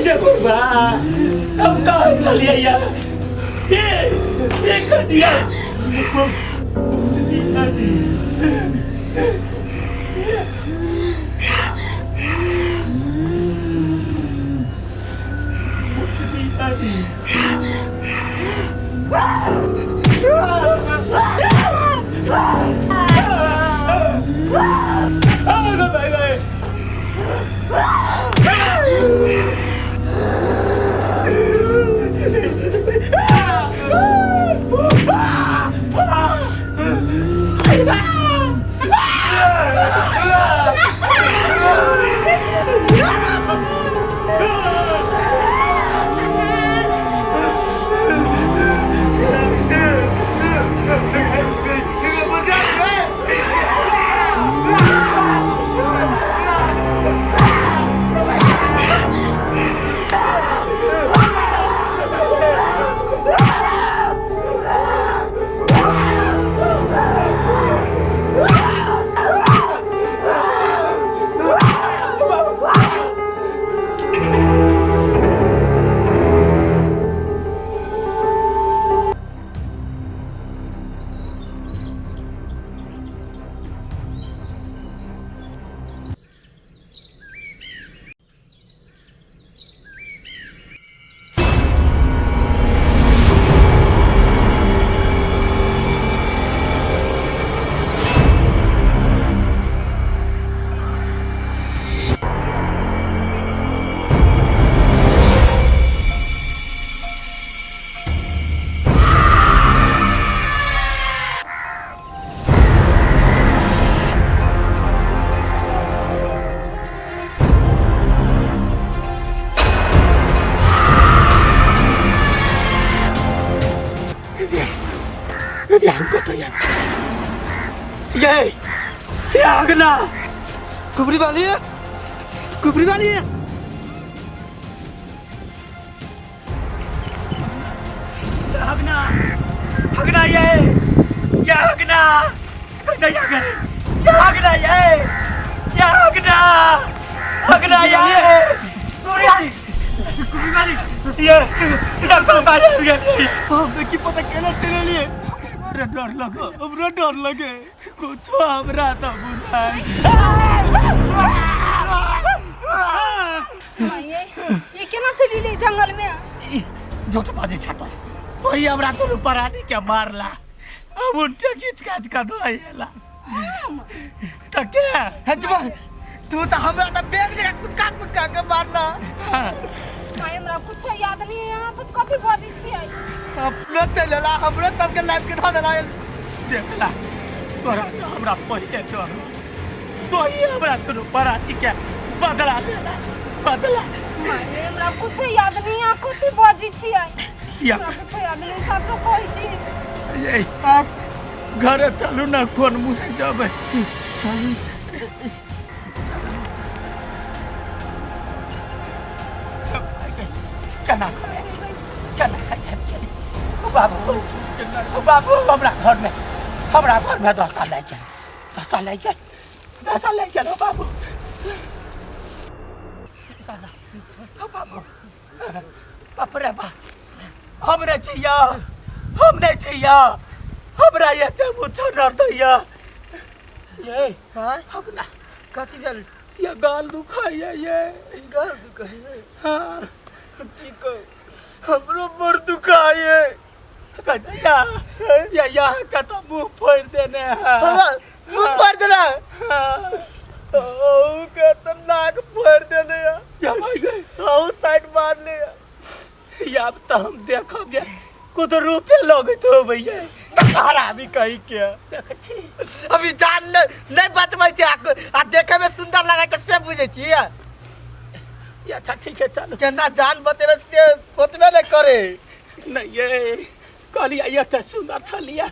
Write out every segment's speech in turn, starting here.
ये बुआ हम कहाँ चलिए यार ये कटिया ये आगना कुबरी वाली है आगना आगना ये आगना आगना की पता केना चले लिए डर लगे कुछ हमरा तो बुझाई ये केना चली ले जंगल में झूठ बाजी छातो तो ही हमरा तो ऊपर आने के मारला अब उनटे खींच काच का दइला तो क्या हजबा तू तो हमरा तो बेग जगह कुदका के मारला हमरा कुछ याद नहीं है यहां सब कभी बाजी छी अपना चलला हमरा तब के लाइफ के धा देला देखला तोरा से हमरा पहिले तो ही हमरा तो ऊपर आने के बदला हमरा कुछ याद नहीं है कभी बाजी छी या कुछ याद नहीं सब तो कहै छी ये घर चलू ना कोन मुहे जाबे चलू क्या बाबू हमरा घर में 10 साल लग गया बाबू बाप रे बा हम नहीं चाहिए हमरा ये ते मुझे डर दैया ये हां हमरा कथि भेल ये गाल दुखाइए ये गाल दुखाइए हां की को हमरो बड़ दुखाइए कन्हैया ये यहाँ का तो मुंह फोड़ देने हैं मुंह फोड़ देला ओ के तो नाक फोड़ देले या भाई गए ओ साइड मार ले या अब तो हम देखोगे कुछ रुपये लोगे तो भैया हरामी कहीं के देख छी अभी जान नहीं बचबै छी आ देखे में सुंदर लगे त से बुझे छी या अच्छा ठीक है चलो केना जान बचेबे से सोचबे ले करे नहीं ये कहलिया ये तो सुंदर छलिया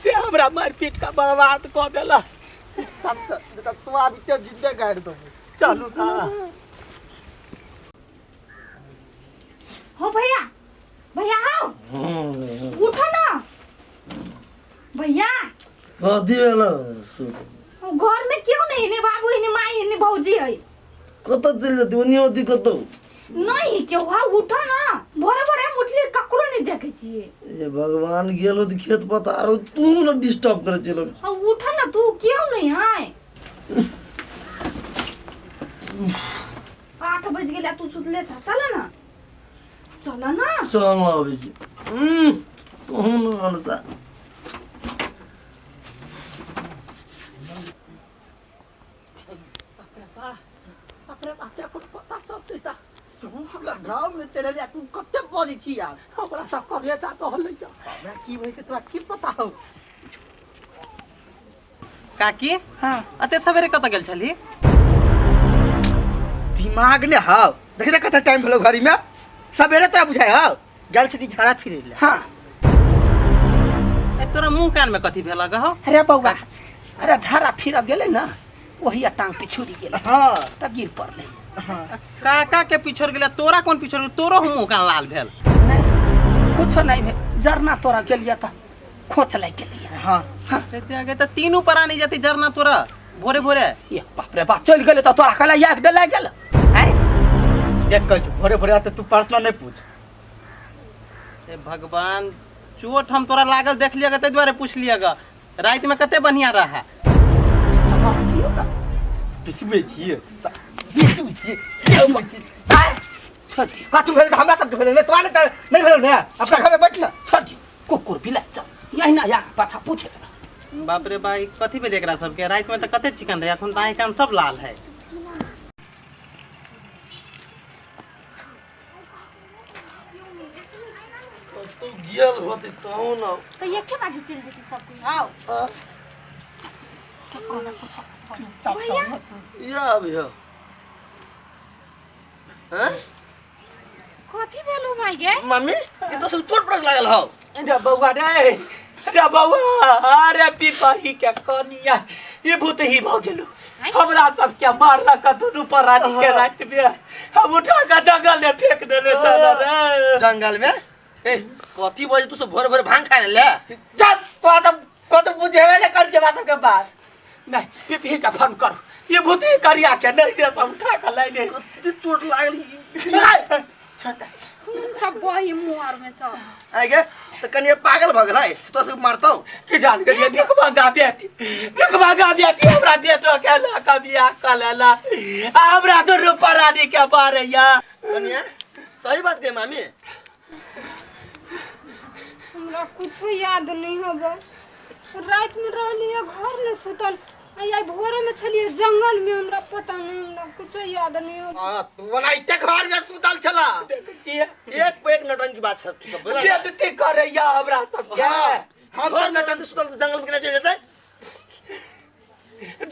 से हमरा मारपीट का बर्बाद कर देला सब तू अभी तो जिंदा गाड़ दो चलो ना हो भैया भैया आओ उठो ना भैया कथी भेल घर में क्यों नहीं ने बाबू ने माई ने भौजी है कत चल जाती ओनी होती कत नहीं के वहाँ उठा ना भोरे भोरे हम उठली ककरो नहीं देखे छिए ए भगवान गेलो त खेत पतारो तू न डिस्टर्ब करे चलो अब उठा ना तू क्यों नहीं है 8 बज गेला तू सुतले छ चला ना चल अबे तू न अनसा अपने बात को पता सब देता हमरा गांव में चले ले तू कते बजी छी यार हमरा सब करे जा तो हल जा हमरा की होई के तोरा की पता हो काकी हां अते सवेरे कत गेल छली दिमाग ने हाव देख देख कते टाइम भेलो घरी में सवेरे तोरा बुझाय हाव गेल छी झाड़ा फिरे ले हां ए तोरा मुंह कान में कथि भेला गहो अरे बौआ अरे झाड़ा फिर गेले ना वही टांग पिछुड़ी गेले हां त गिर पड़ले काका के पिछड़ गेला तोरा कोन पिछड़ तोरो मुंह कान लाल भेल नहीं कुछ नहीं भे जरना तोरा गेलिया त खोच लाग गेलिया हां सेते आगे त तीनों परानी जाती जरना तोरा भोरे भोरे ये बाप रे बाप चल गेले त तोरा कला याक डे लाग गेल हैं देख कह भोरे भोरे आते तू पर्सनल नहीं पूछ ए भगवान चोट हम तोरा लागल देख लिया ते द्वारे पूछ लिया ग रात में कते बढ़िया रहा बिस्मे छी छोड़ दियो का तू भेल हमरा तक भेल नहीं तोरा नहीं भेल ने अपना घर में बैठ ले छोड़ दियो कुकुर बिला सब यही ना या पाछा पूछे त बाप रे भाई कथि भेल एकरा सब के रात में त कते चिकन रहे अखन दाई कान सब लाल है तो गेल होती तो ना तो ये के बाजी चल देती सब कोई आओ भैया या भैया हैं कथी भेलो माई गे मम्मी ये तो सब चोट पड़क लागल हो अरे बौआ रे अरे बौआ अरे पिपाही के कनिया ये भूत ही भ गेलो हमरा सब के मारला कतु पर रानी के रात में हम उठा के जंगल में फेंक देले चल रे जंगल में ए कथी बजे तू सब भोर भोर भांग खाए ले चल तो कत बुझेवे ले कर जेबा सबके पास नहीं पिपी का फोन कर ये भूत ही करिया के नहीं दे सब उठा के लाई दे कथी चोट लागल छोड़ दे सब वही मुहार में सब आगे तो कनिया पागल भ गेलै तो सब मारतो कि जान करिए भिख मांगा बेटी हमरा बेटो के ला कबिया कलेला हमरा तो रूपा रानी के बारे या कनिया सही बात कहे मामी हमरा कुछ याद नहीं होगा रात में रहलिए घर में सुतल आई भोरे में चलिए जंगल में हमरा पता नहीं हमरा कुछ याद नहीं होगा हां तू बनाइते घर में सुतल छला देखिए एक पे एक नटन की बात है तू सब बोला बेइज्जती करे या हमरा सब के हम घर नटन सुतल जंगल में केना चल जेतै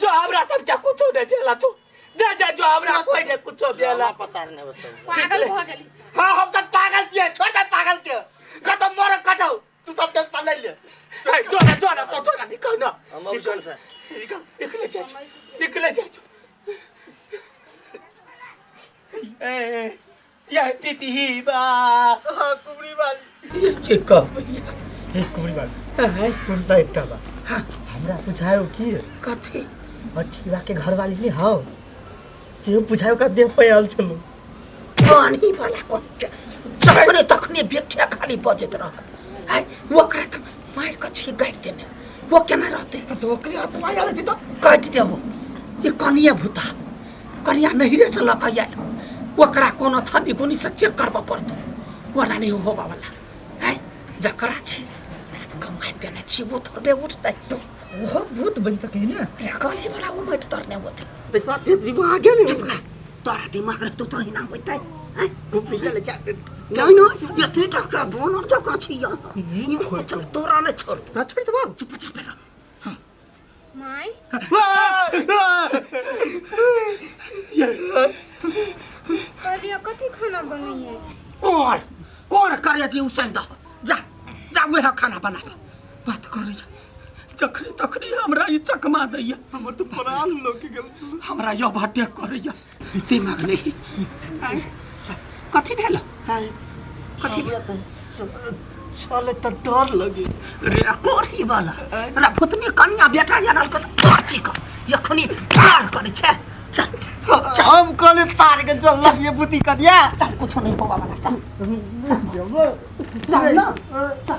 जो हमरा सब के कुछ नहीं देला तू जा जा जो हमरा कोई नहीं कुछ देला पसार ने बस पागल भ गेली हां हम सब पागल छियै छोड़ दे पागल के कतो मर कटौ तू सब के साथ ले जो ना निकल ना हम ऑप्शन से निकले जा ए ये पीपी ही बा कुबरी वाली ये कह भैया एक कुबरी बात सुनता एकटा बा हमरा बुझायो की कथी अठीवा के घर वाली नहीं हां से बुझायो का देह पे आल छलो पानी वाला को तखने बेठिया खाली बजत रह है ओकरा त मार के छी गाड़ देने वो केना रहते तो ओकरे हाथ में आवे तो काट देबो ये कनिया भूता कनिया नहीं रे से लका आयल ओकरा कोनो थानी कोनी से चेक करबा पड़तो वना नहीं होबा वाला है जकरा छी कम काट देने छी वो थोड़े उठता तो वो भूत बन सके ना रे कली वाला वो मट तरने होते बेटा ते दिमाग गेल तोरा दिमाग रे तो ही ना होइतै है कुबरी ले जा जानो ये ती टका बोनर जका छी यहाँ चल तोरा ने छोड़ ना छोड़ दबा चुप रह माई करिया कथी खाना बनी है कौन करे जी उसन द जा जा वह खाना बनाबा बात करे जखनी तखनी हमरा ई चकमा दैया हमर तो प्राण लोग के गेल छ हमरा यो भटे करैया दिमाग नहीं कथी भेल कथी चले तो डर लगे रे कोरी वाला रे भूतनी कन्या बेटा जानल को पर्ची को यखनी पार करे छे चल हम कल तार के चल ये बुद्धि करिया चल कुछ नहीं होगा वाला चल चल ना चल